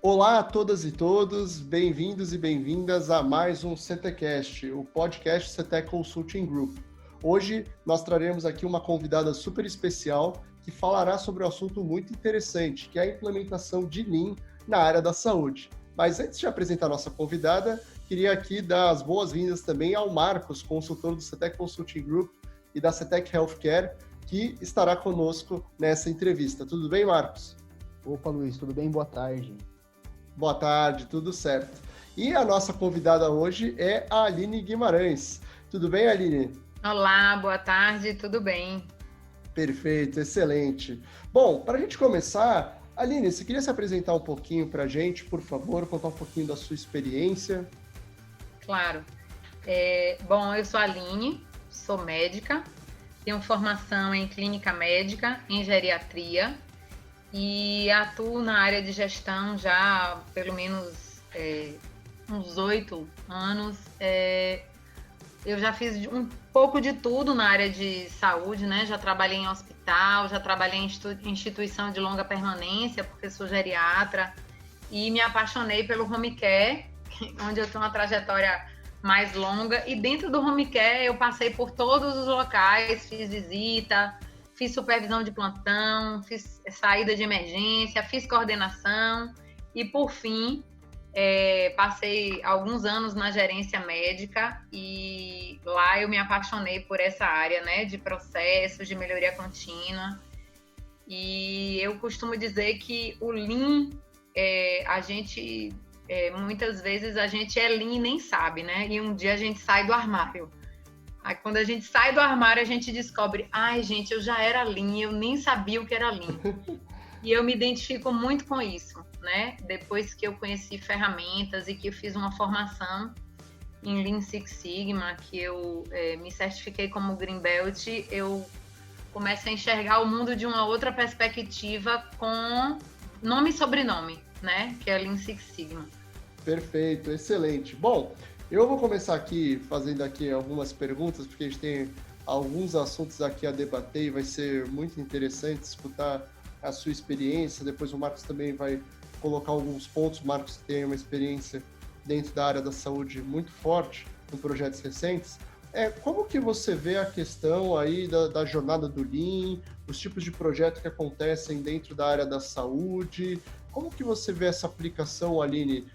Olá a todas e todos, bem-vindos e bem-vindas a mais um CTcast, o podcast CT Consulting Group. Hoje nós traremos aqui uma convidada super especial que falará sobre um assunto muito interessante, que é a implementação de Lean na área da saúde. Mas antes de apresentar a nossa convidada, queria aqui dar as boas-vindas também ao Marcos, consultor do CT Consulting Group e da CETEC Healthcare, que estará conosco nessa entrevista. Tudo bem, Marcos? Opa, Luiz, tudo bem? Boa tarde. Boa tarde, tudo certo. E a nossa convidada hoje é a Aline Guimarães. Tudo bem, Aline? Olá, boa tarde, tudo bem? Perfeito, excelente. Bom, para a gente começar, Aline, você queria se apresentar um pouquinho para a gente, por favor, contar um pouquinho da sua experiência? Claro. Bom, eu sou a Aline, sou médica, tenho formação em clínica médica, em geriatria, e atuo na área de gestão já há pelo menos uns 8 anos. Eu já fiz um pouco de tudo na área de saúde, né? Já trabalhei em hospital, já trabalhei em instituição de longa permanência, porque sou geriatra, e me apaixonei pelo home care, onde eu tenho uma trajetória mais longa, e dentro do home care eu passei por todos os locais, fiz visita, fiz supervisão de plantão, fiz saída de emergência, fiz coordenação e, por fim, passei alguns anos na gerência médica e lá eu me apaixonei por essa área, né, de processos, de melhoria contínua. E eu costumo dizer que o Lean, muitas vezes a gente é Lean e nem sabe, né? E um dia a gente sai do armário. Aí, quando a gente sai do armário, a gente descobre, gente, eu já era Lean, eu nem sabia o que era Lean. E eu me identifico muito com isso, né? Depois que eu conheci ferramentas e que eu fiz uma formação em Lean Six Sigma, que eu me certifiquei como Green Belt, eu começo a enxergar o mundo de uma outra perspectiva com nome e sobrenome, né? Que é Lean Six Sigma. Perfeito, excelente. Bom, eu vou começar aqui fazendo aqui algumas perguntas, porque a gente tem alguns assuntos aqui a debater e vai ser muito interessante escutar a sua experiência. Depois o Marcos também vai colocar alguns pontos. O Marcos tem uma experiência dentro da área da saúde muito forte em projetos recentes. Como que você vê a questão aí da jornada do Lean, os tipos de projetos que acontecem dentro da área da saúde? Como que você vê essa aplicação, Aline,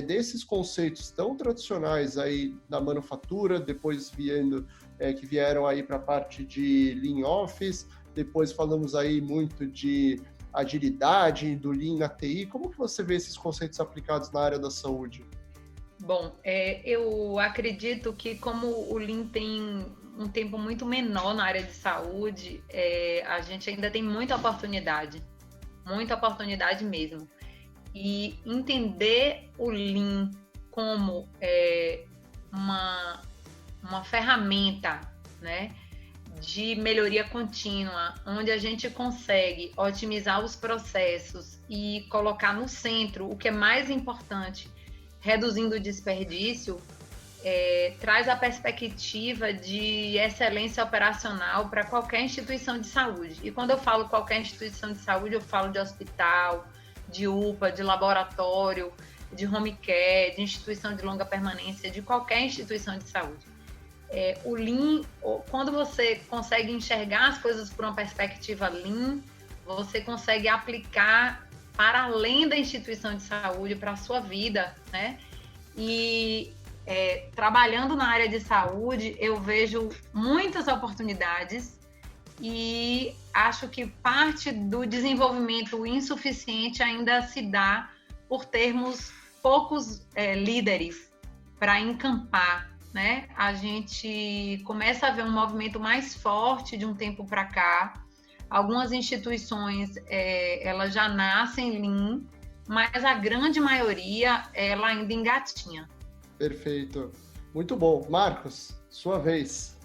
desses conceitos tão tradicionais aí da manufatura, depois que vieram aí para a parte de Lean Office, depois falamos aí muito de agilidade, do Lean na TI. Como que você vê esses conceitos aplicados na área da saúde? Bom, eu acredito que como o Lean tem um tempo muito menor na área de saúde, a gente ainda tem muita oportunidade mesmo. E entender o Lean como uma ferramenta, né, de melhoria contínua, onde a gente consegue otimizar os processos e colocar no centro o que é mais importante, reduzindo o desperdício, traz a perspectiva de excelência operacional para qualquer instituição de saúde. E quando eu falo qualquer instituição de saúde, eu falo de hospital, de UPA, de laboratório, de home care, de instituição de longa permanência, de qualquer instituição de saúde. O Lean, quando você consegue enxergar as coisas por uma perspectiva Lean, você consegue aplicar para além da instituição de saúde, para a sua vida, né? E trabalhando na área de saúde, eu vejo muitas oportunidades e acho que parte do desenvolvimento insuficiente ainda se dá por termos poucos líderes para encampar, né? A gente começa a ver um movimento mais forte de um tempo para cá. Algumas instituições, elas já nascem Lean, mas a grande maioria, ela ainda engatinha. Perfeito. Muito bom. Marcos, sua vez.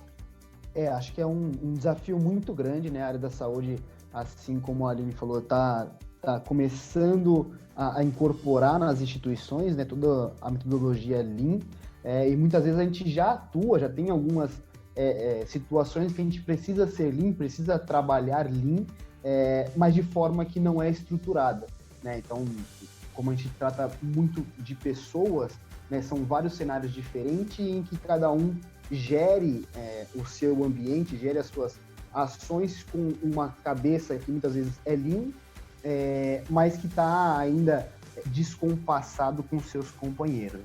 Acho que é um desafio muito grande, né? A área da saúde, assim como a Aline falou, tá começando a incorporar nas instituições, né? Toda a metodologia Lean. E muitas vezes a gente já atua, já tem algumas situações que a gente precisa ser Lean, precisa trabalhar Lean, mas de forma que não é estruturada, né? Então, como a gente trata muito de pessoas, né, são vários cenários diferentes em que cada um gere o seu ambiente, gere as suas ações com uma cabeça que muitas vezes é Lean, mas que está ainda descompassado com seus companheiros.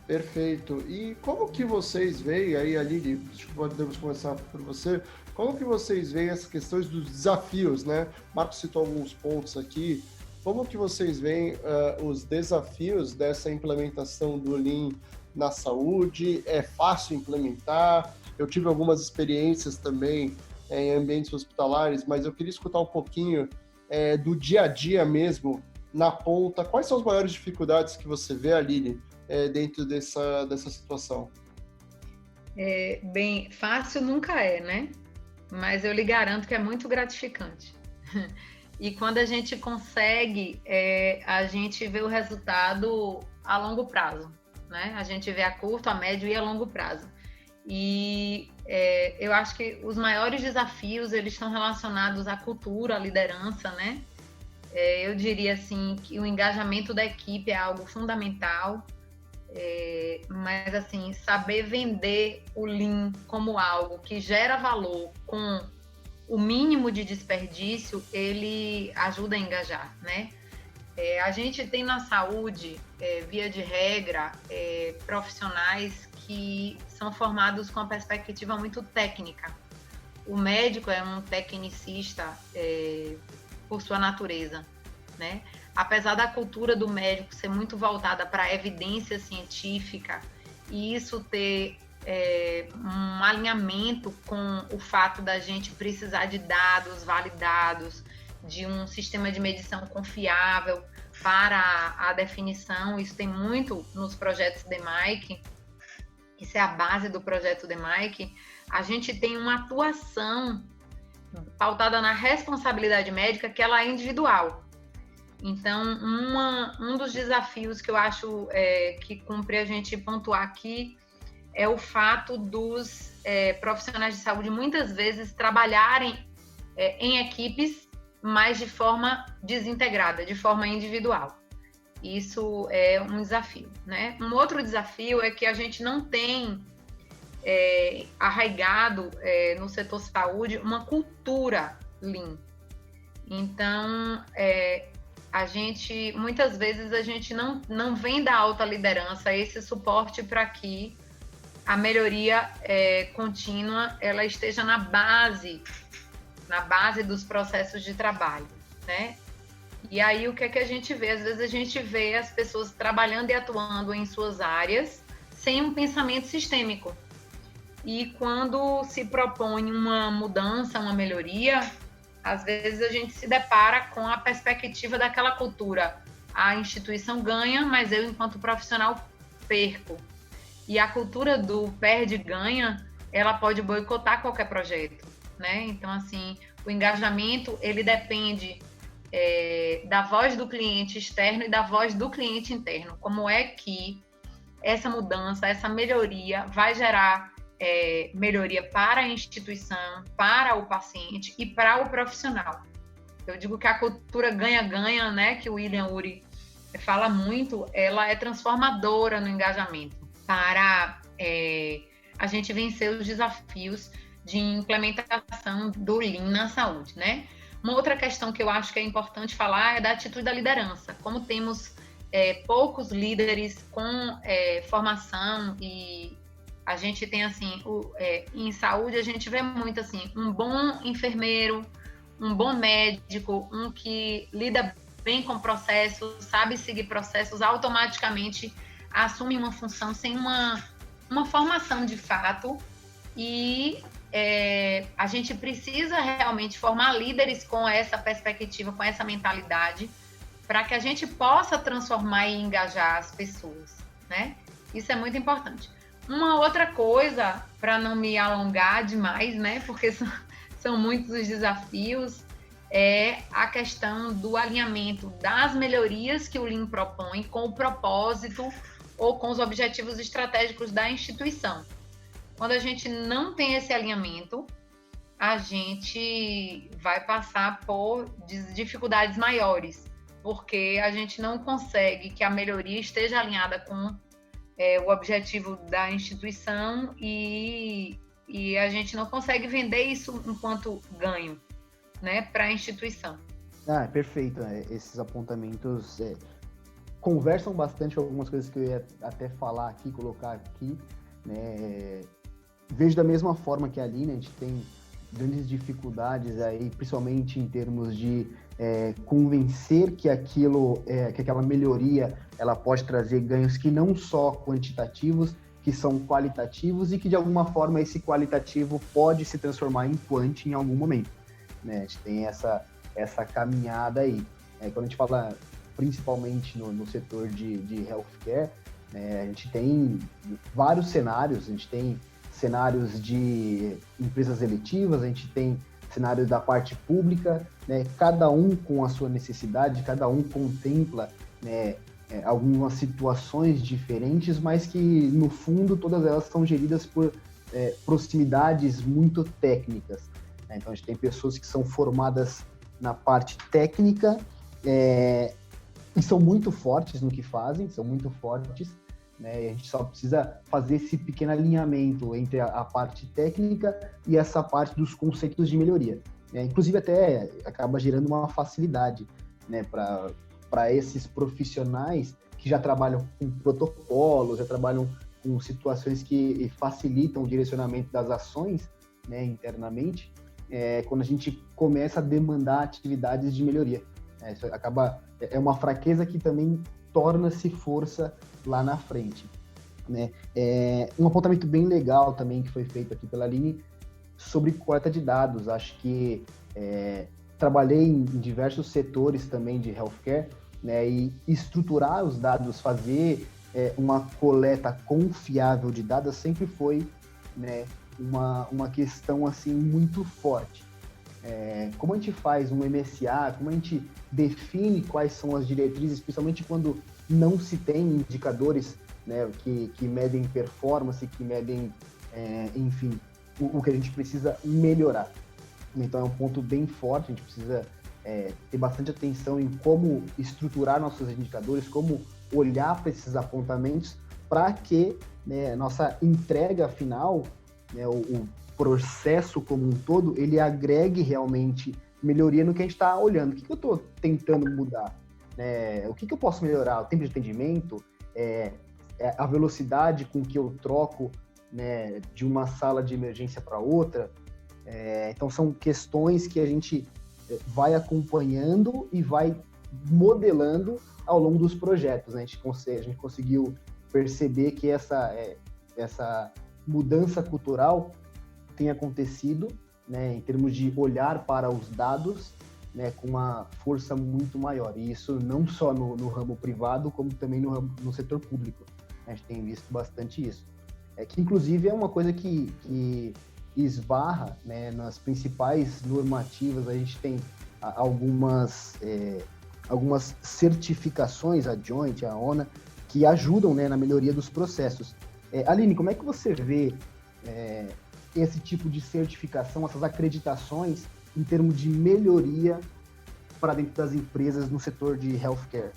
Perfeito. E como que vocês veem, aí, Aline, podemos começar por você, como que vocês veem essas questões dos desafios, né? Marcos citou alguns pontos aqui. Como que vocês veem os desafios dessa implementação do Lean na saúde? É fácil implementar? Eu tive algumas experiências também em ambientes hospitalares, mas eu queria escutar um pouquinho do dia a dia mesmo, na ponta. Quais são as maiores dificuldades que você vê, Aline, dentro dessa situação? Bem, fácil nunca é, né? Mas eu lhe garanto que é muito gratificante. E quando a gente consegue, a gente vê o resultado a longo prazo, né? A gente vê a curto, a médio e a longo prazo. E eu acho que os maiores desafios, eles estão relacionados à cultura, à liderança, né? Eu diria assim que o engajamento da equipe é algo fundamental, mas assim, saber vender o Lean como algo que gera valor com o mínimo de desperdício, ele ajuda a engajar, né? A gente tem na saúde, via de regra, profissionais que são formados com uma perspectiva muito técnica. O médico é um tecnicista por sua natureza, né? Apesar da cultura do médico ser muito voltada para a evidência científica e isso ter um alinhamento com o fato da gente precisar de dados validados, de um sistema de medição confiável para a definição, isso tem muito nos projetos DMAIC, isso é a base do projeto DMAIC, a gente tem uma atuação pautada na responsabilidade médica que ela é individual. Então, um dos desafios que eu acho que cumpre a gente pontuar aqui é o fato dos profissionais de saúde muitas vezes trabalharem em equipes, mas de forma desintegrada, de forma individual. Isso é um desafio, né? Um outro desafio é que a gente não tem arraigado no setor saúde uma cultura Lean. Então, muitas vezes a gente não vem da alta liderança esse suporte para que a melhoria contínua ela esteja na base dos processos de trabalho, né? E aí o que é que a gente vê? Às vezes a gente vê as pessoas trabalhando e atuando em suas áreas sem um pensamento sistêmico. E quando se propõe uma mudança, uma melhoria, às vezes a gente se depara com a perspectiva daquela cultura. A instituição ganha, mas eu, enquanto profissional, perco. E a cultura do perde-ganha, ela pode boicotar qualquer projeto, né? Então, assim, o engajamento, ele depende da voz do cliente externo e da voz do cliente interno. Como é que essa mudança, essa melhoria vai gerar melhoria para a instituição, para o paciente e para o profissional. Eu digo que a cultura ganha-ganha, né, que o William Ury fala muito, ela é transformadora no engajamento para a gente vencer os desafios de implementação do Lean na saúde, né? Uma outra questão que eu acho que é importante falar é da atitude da liderança. Como temos poucos líderes com formação e a gente tem, assim, em saúde, a gente vê muito, assim, um bom enfermeiro, um bom médico, um que lida bem com processos, sabe seguir processos, automaticamente assume uma função sem uma formação de fato. E a gente precisa realmente formar líderes com essa perspectiva, com essa mentalidade, para que a gente possa transformar e engajar as pessoas, né? Isso é muito importante. Uma outra coisa, para não me alongar demais, né, porque são muitos os desafios, é a questão do alinhamento das melhorias que o Lean propõe com o propósito ou com os objetivos estratégicos da instituição. Quando a gente não tem esse alinhamento, a gente vai passar por dificuldades maiores, porque a gente não consegue que a melhoria esteja alinhada com o objetivo da instituição e a gente não consegue vender isso enquanto ganho, né, para a instituição. Perfeito. Esses apontamentos conversam bastante com algumas coisas que eu ia até falar aqui, colocar aqui, né? Vejo da mesma forma que a Aline, a gente tem grandes dificuldades aí, principalmente em termos de convencer que que aquela melhoria, ela pode trazer ganhos que não só quantitativos, que são qualitativos e que de alguma forma esse qualitativo pode se transformar em quant em algum momento, né? A gente tem essa caminhada aí. Quando a gente fala principalmente no setor de healthcare, a gente tem vários cenários, a gente tem cenários de empresas eletivas, a gente tem cenários da parte pública, né? Cada um com a sua necessidade, cada um contempla, né, algumas situações diferentes, mas que, no fundo, todas elas são geridas por proximidades muito técnicas, né? Então, a gente tem pessoas que são formadas na parte técnica e são muito fortes no que fazem, são muito fortes, né? E a gente só precisa fazer esse pequeno alinhamento entre a parte técnica e essa parte dos conceitos de melhoria, né? Inclusive, até acaba gerando uma facilidade, né, para esses profissionais que já trabalham com protocolos, já trabalham com situações que facilitam o direcionamento das ações, né, internamente, quando a gente começa a demandar atividades de melhoria. Isso é uma fraqueza que também torna-se força lá na frente, né? Um apontamento bem legal também que foi feito aqui pela Aline sobre coleta de dados. Acho que trabalhei em diversos setores também de healthcare, né? E estruturar os dados, fazer uma coleta confiável de dados sempre foi, né, uma questão assim muito forte. Como a gente faz um MSA, como a gente define quais são as diretrizes, principalmente quando não se tem indicadores, né, que medem performance, que medem, enfim, o que a gente precisa melhorar. Então é um ponto bem forte, a gente precisa ter bastante atenção em como estruturar nossos indicadores, como olhar para esses apontamentos para que, né, nossa entrega final, né, o processo como um todo, ele agregue realmente melhoria no que a gente está olhando. O que eu estou tentando mudar? O que eu posso melhorar? O tempo de atendimento? A velocidade com que eu troco, né, de uma sala de emergência para outra? Então, são questões que a gente vai acompanhando e vai modelando ao longo dos projetos, né? A gente conseguiu perceber que essa mudança cultural tem acontecido, né, em termos de olhar para os dados, né, com uma força muito maior. E isso não só no ramo privado, como também no setor público. A gente tem visto bastante isso. Que, inclusive, é uma coisa que esbarra, né, nas principais normativas. A gente tem algumas certificações, a Joint, a ONA, que ajudam, né, na melhoria dos processos. Aline, como é que você vê esse tipo de certificação, essas acreditações em termos de melhoria para dentro das empresas no setor de healthcare?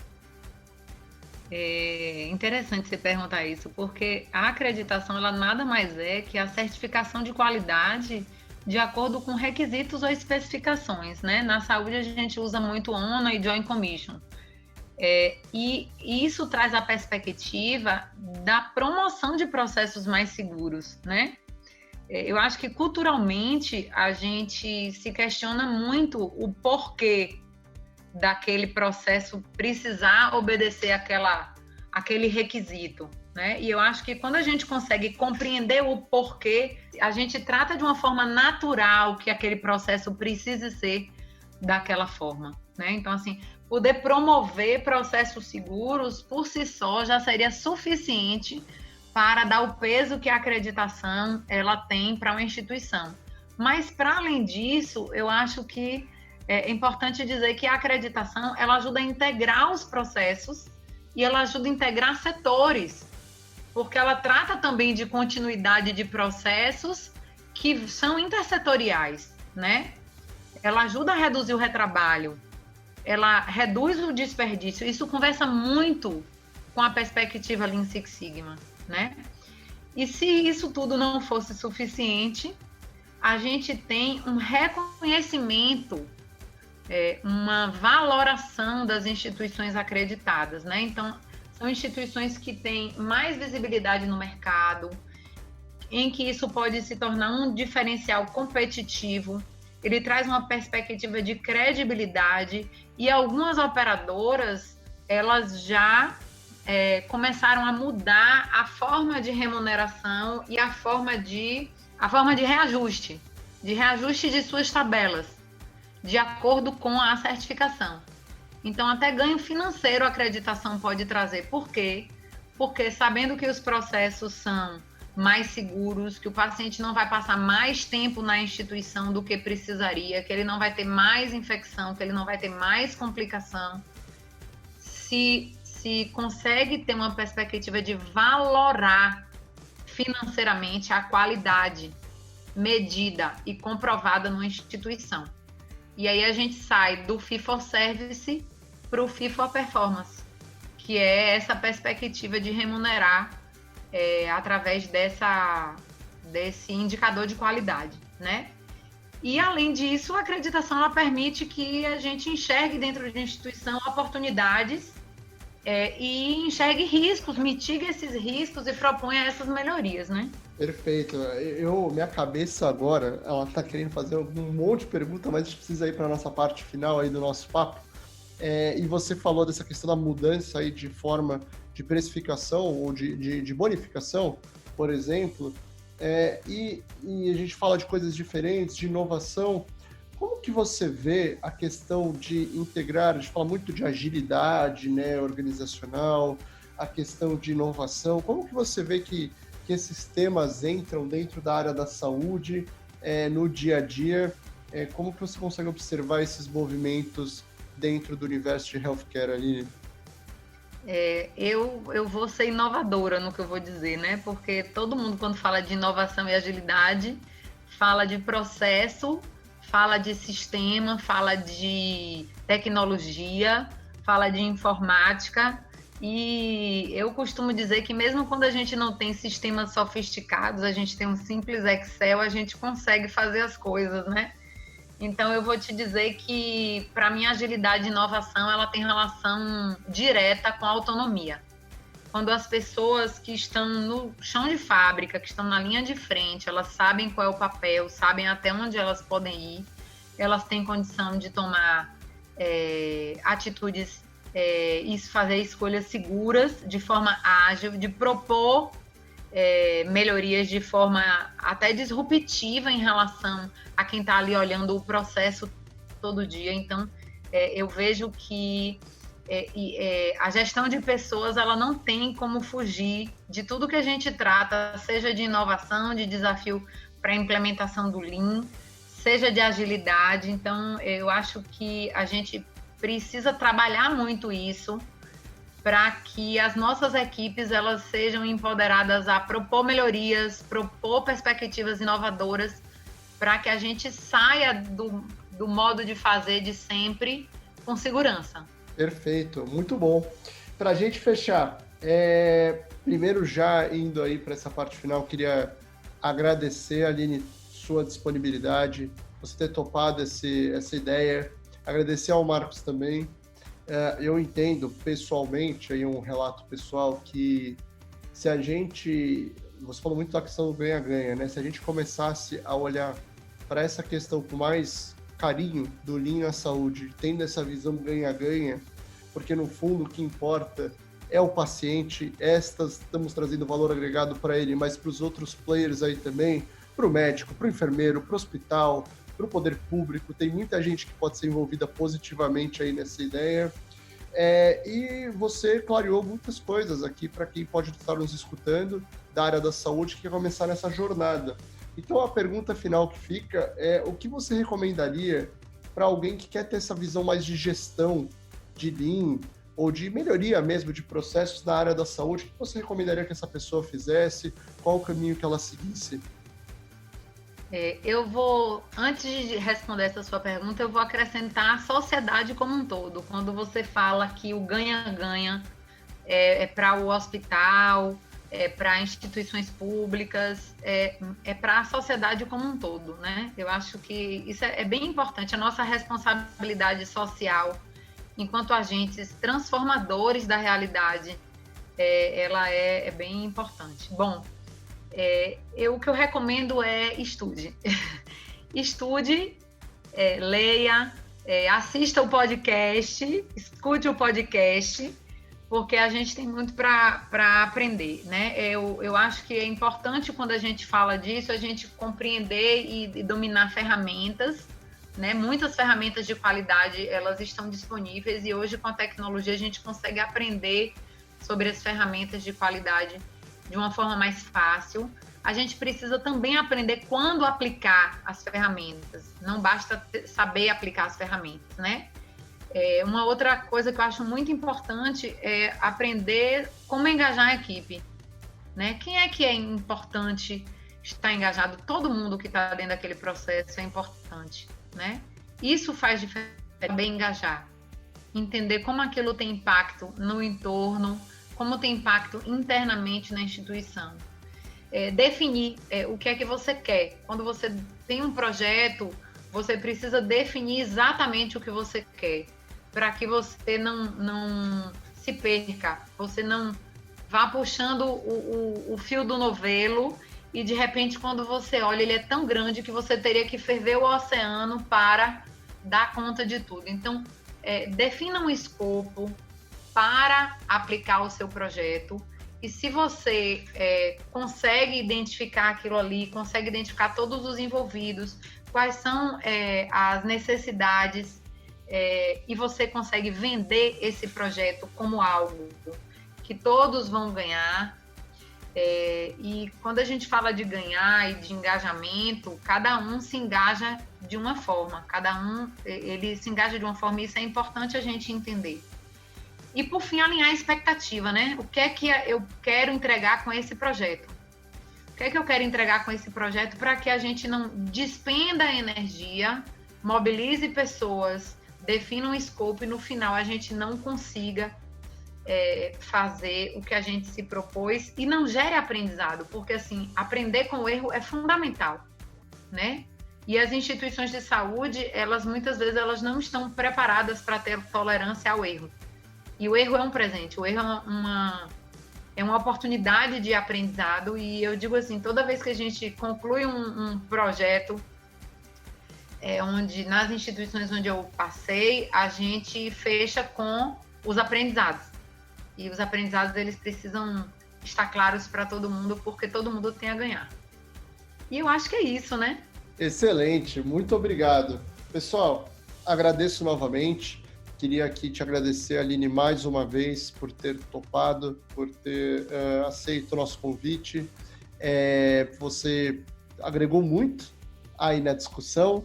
É interessante você perguntar isso, porque a acreditação, ela nada mais é que a certificação de qualidade de acordo com requisitos ou especificações, né? Na saúde a gente usa muito ONA e Joint Commission. E isso traz a perspectiva da promoção de processos mais seguros, né? Eu acho que culturalmente a gente se questiona muito o porquê daquele processo precisar obedecer aquele requisito, né? E eu acho que quando a gente consegue compreender o porquê, a gente trata de uma forma natural que aquele processo precise ser daquela forma, né? Então, assim, poder promover processos seguros por si só já seria suficiente para dar o peso que a acreditação ela tem para uma instituição. Mas, para além disso, eu acho que é importante dizer que a acreditação ela ajuda a integrar os processos e ela ajuda a integrar setores, porque ela trata também de continuidade de processos que são intersetoriais, né? Ela ajuda a reduzir o retrabalho, ela reduz o desperdício. Isso conversa muito com a perspectiva Lean Six Sigma, né? E se isso tudo não fosse suficiente, a gente tem um reconhecimento, uma valoração das instituições acreditadas, né? Então, são instituições que têm mais visibilidade no mercado, em que isso pode se tornar um diferencial competitivo. Ele traz uma perspectiva de credibilidade e algumas operadoras, elas já começaram a mudar a forma de remuneração e a forma de reajuste de suas tabelas, de acordo com a certificação. Então, até ganho financeiro a acreditação pode trazer. Por quê? Porque sabendo que os processos são mais seguros, que o paciente não vai passar mais tempo na instituição do que precisaria, que ele não vai ter mais infecção, que ele não vai ter mais complicação. Se consegue ter uma perspectiva de valorar financeiramente a qualidade medida e comprovada numa instituição. E aí a gente sai do Fee for Service para o Fee for Performance, que é essa perspectiva de remunerar através desse indicador de qualidade, né? E, além disso, a acreditação ela permite que a gente enxergue dentro de instituição oportunidades e enxergue riscos, mitigue esses riscos e proponha essas melhorias, né? Perfeito. Minha cabeça agora, ela tá querendo fazer um monte de pergunta, mas a gente precisa ir para a nossa parte final aí do nosso papo. E você falou dessa questão da mudança aí de forma de precificação ou de bonificação, por exemplo, e a gente fala de coisas diferentes, de inovação. Como que você vê a questão de integrar, a gente fala muito de agilidade, né, organizacional, a questão de inovação, como que você vê que esses temas entram dentro da área da saúde, no dia a dia, como que você consegue observar esses movimentos dentro do universo de healthcare ali? Eu vou ser inovadora no que eu vou dizer, né? Porque todo mundo, quando fala de inovação e agilidade, fala de processo, fala de sistema, fala de tecnologia, fala de informática. E eu costumo dizer que mesmo quando a gente não tem sistemas sofisticados, a gente tem um simples Excel, a gente consegue fazer as coisas, né? Então, eu vou te dizer que, para mim, a agilidade e inovação, ela tem relação direta com a autonomia. Quando as pessoas que estão no chão de fábrica, que estão na linha de frente, elas sabem qual é o papel, sabem até onde elas podem ir, elas têm condição de tomar atitudes e fazer escolhas seguras, de forma ágil, de propor melhorias de forma até disruptiva em relação a quem está ali olhando o processo todo dia. Então, eu vejo que a gestão de pessoas, ela não tem como fugir de tudo que a gente trata, seja de inovação, de desafio para a implementação do Lean, seja de agilidade. Então, eu acho que a gente precisa trabalhar muito isso para que as nossas equipes elas sejam empoderadas a propor melhorias, propor perspectivas inovadoras, para que a gente saia do modo de fazer de sempre com segurança. Perfeito, muito bom. Para a gente fechar, primeiro já indo aí para essa parte final, queria agradecer, Aline, sua disponibilidade, você ter topado essa ideia, agradecer ao Marcos também. Eu entendo pessoalmente, aí um relato pessoal, que se a gente, você falou muito da questão do ganha-ganha, né? Se a gente começasse a olhar para essa questão com mais carinho do Lean na saúde, tendo essa visão ganha-ganha, porque no fundo o que importa é o paciente, estamos trazendo valor agregado para ele, mas para os outros players aí também, para o médico, para o enfermeiro, para o hospital, para o poder público, tem muita gente que pode ser envolvida positivamente aí nessa ideia. E você clareou muitas coisas aqui para quem pode estar nos escutando da área da saúde que quer começar nessa jornada. Então a pergunta final que fica é: o que você recomendaria para alguém que quer ter essa visão mais de gestão, de Lean, ou de melhoria mesmo de processos na área da saúde? O que você recomendaria que essa pessoa fizesse? Qual o caminho que ela seguisse? Eu vou, antes de responder essa sua pergunta, eu vou acrescentar a sociedade como um todo. Quando você fala que o ganha-ganha é para o hospital, é para instituições públicas, é para a sociedade como um todo, né? Eu acho que isso é bem importante. A nossa responsabilidade social, enquanto agentes transformadores da realidade, ela é bem importante. Bom, o que eu recomendo é estude. Estude, leia, assista o podcast, escute o podcast, porque a gente tem muito para aprender, né? Eu acho que é importante, quando a gente fala disso, a gente compreender e dominar ferramentas, né? Muitas ferramentas de qualidade, elas estão disponíveis, e hoje, com a tecnologia, a gente consegue aprender sobre as ferramentas de qualidade de uma forma mais fácil. A gente precisa também aprender quando aplicar as ferramentas. Não basta saber aplicar as ferramentas, né? Uma outra coisa que eu acho muito importante é aprender como engajar a equipe, né? Quem é que é importante estar engajado? Todo mundo que está dentro daquele processo é importante, né? Isso faz diferença, bem engajar. Entender como aquilo tem impacto no entorno, como tem impacto internamente na instituição. Definir o que é que você quer. Quando você tem um projeto, você precisa definir exatamente o que você quer, para que você não se perca, você não vá puxando o fio do novelo e, de repente, quando você olha, ele é tão grande que você teria que ferver o oceano para dar conta de tudo. Então, defina um escopo para aplicar o seu projeto, e se você consegue identificar aquilo ali, consegue identificar todos os envolvidos, quais são as necessidades, e você consegue vender esse projeto como algo que todos vão ganhar. E quando a gente fala de ganhar e de engajamento, cada um se engaja de uma forma, ele se engaja de uma forma, e isso é importante a gente entender. E, por fim, alinhar a expectativa, né? O que é que eu quero entregar com esse projeto? O que é que eu quero entregar com esse projeto, para que a gente não despenda energia, mobilize pessoas, defina um escopo, e no final a gente não consiga fazer o que a gente se propôs e não gere aprendizado, porque, assim, aprender com o erro é fundamental, né? E as instituições de saúde, muitas vezes elas não estão preparadas para ter tolerância ao erro. E o erro é um presente, o erro é uma oportunidade de aprendizado. E eu digo assim, toda vez que a gente conclui um projeto, nas instituições onde eu passei, a gente fecha com os aprendizados. E os aprendizados, eles precisam estar claros para todo mundo, porque todo mundo tem a ganhar. E eu acho que é isso, né? Excelente, muito obrigado. Pessoal, agradeço novamente. Queria aqui te agradecer, Aline, mais uma vez, por ter topado, por ter aceito o nosso convite. Você agregou muito aí na discussão,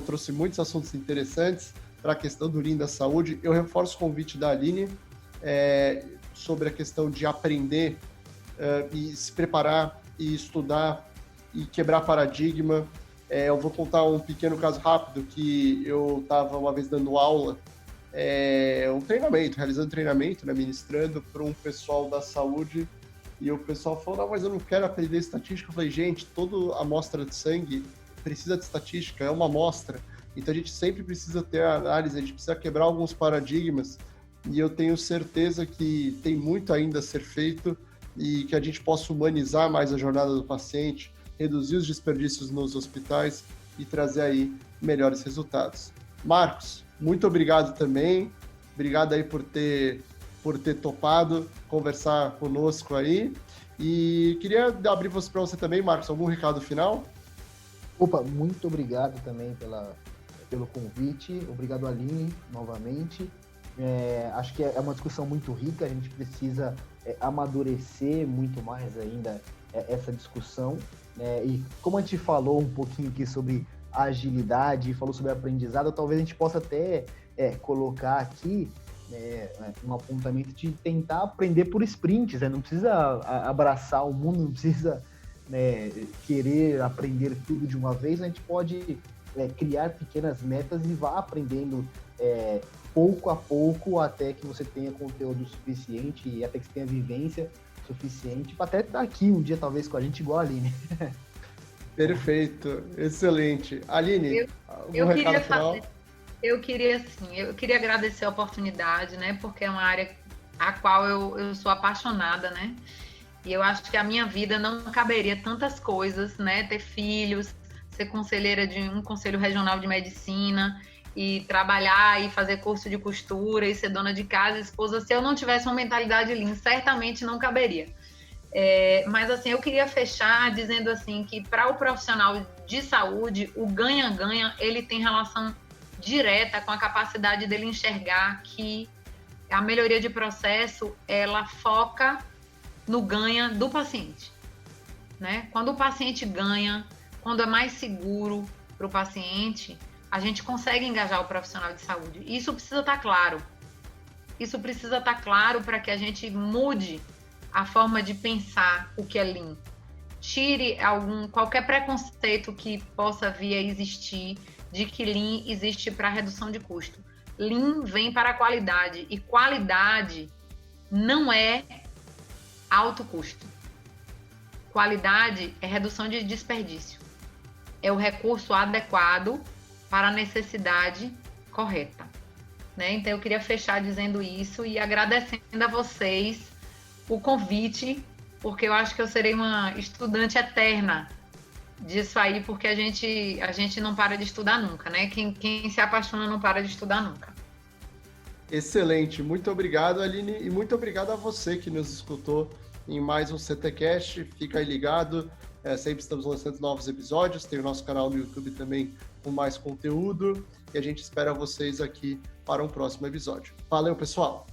trouxe muitos assuntos interessantes para a questão do Lean da saúde. Eu reforço o convite da Aline sobre a questão de aprender e se preparar e estudar e quebrar paradigma. Eu vou contar um pequeno caso rápido, que eu estava uma vez dando aula, realizando treinamento, né, ministrando para um pessoal da saúde, e o pessoal falou, não, mas eu não quero aprender estatística. Eu falei, gente, toda amostra de sangue precisa de estatística, é uma amostra, então a gente sempre precisa ter a análise, a gente precisa quebrar alguns paradigmas, e eu tenho certeza que tem muito ainda a ser feito, e que a gente possa humanizar mais a jornada do paciente, reduzir os desperdícios nos hospitais e trazer aí melhores resultados. Marcos, muito obrigado também. Obrigado aí por ter topado conversar conosco aí. E queria abrir para você também, Marcos, algum recado final? Opa, muito obrigado também pelo convite. Obrigado, Aline, novamente. Acho que é uma discussão muito rica, a gente precisa amadurecer muito mais ainda essa discussão. E como a gente falou um pouquinho aqui sobre agilidade, falou sobre aprendizado, talvez a gente possa até colocar aqui um apontamento de tentar aprender por sprints, não precisa abraçar o mundo, não precisa né, querer aprender tudo de uma vez, a gente pode criar pequenas metas e vá aprendendo pouco a pouco até que você tenha conteúdo suficiente e até que você tenha vivência suficiente para até estar aqui um dia talvez com a gente igual a Aline. Perfeito, excelente. Aline, eu queria fazer, eu queria agradecer a oportunidade, né? Porque é uma área a qual eu sou apaixonada, né? E eu acho que a minha vida não caberia tantas coisas, né? Ter filhos, ser conselheira de um conselho regional de medicina e trabalhar e fazer curso de costura e ser dona de casa, esposa. Se eu não tivesse uma mentalidade Lean, certamente não caberia. Mas assim, eu queria fechar dizendo assim que para o profissional de saúde, o ganha-ganha, ele tem relação direta com a capacidade dele enxergar que a melhoria de processo, ela foca no ganha do paciente, né? Quando o paciente ganha, quando é mais seguro para o paciente, a gente consegue engajar o profissional de saúde. Isso precisa estar claro. Isso precisa estar claro para que a gente mude a forma de pensar o que é Lean. Tire qualquer preconceito que possa vir a existir de que Lean existe para redução de custo. Lean vem para a qualidade, e qualidade não é alto custo. Qualidade é redução de desperdício. É o recurso adequado para a necessidade correta, né? Então eu queria fechar dizendo isso e agradecendo a vocês o convite, porque eu acho que eu serei uma estudante eterna disso aí, porque a gente não para de estudar nunca, né? Quem se apaixona não para de estudar nunca. Excelente, muito obrigado, Aline, e muito obrigado a você que nos escutou em mais um CTcast. Fica aí ligado, sempre estamos lançando novos episódios, tem o nosso canal no YouTube também com mais conteúdo, e a gente espera vocês aqui para um próximo episódio. Valeu, pessoal!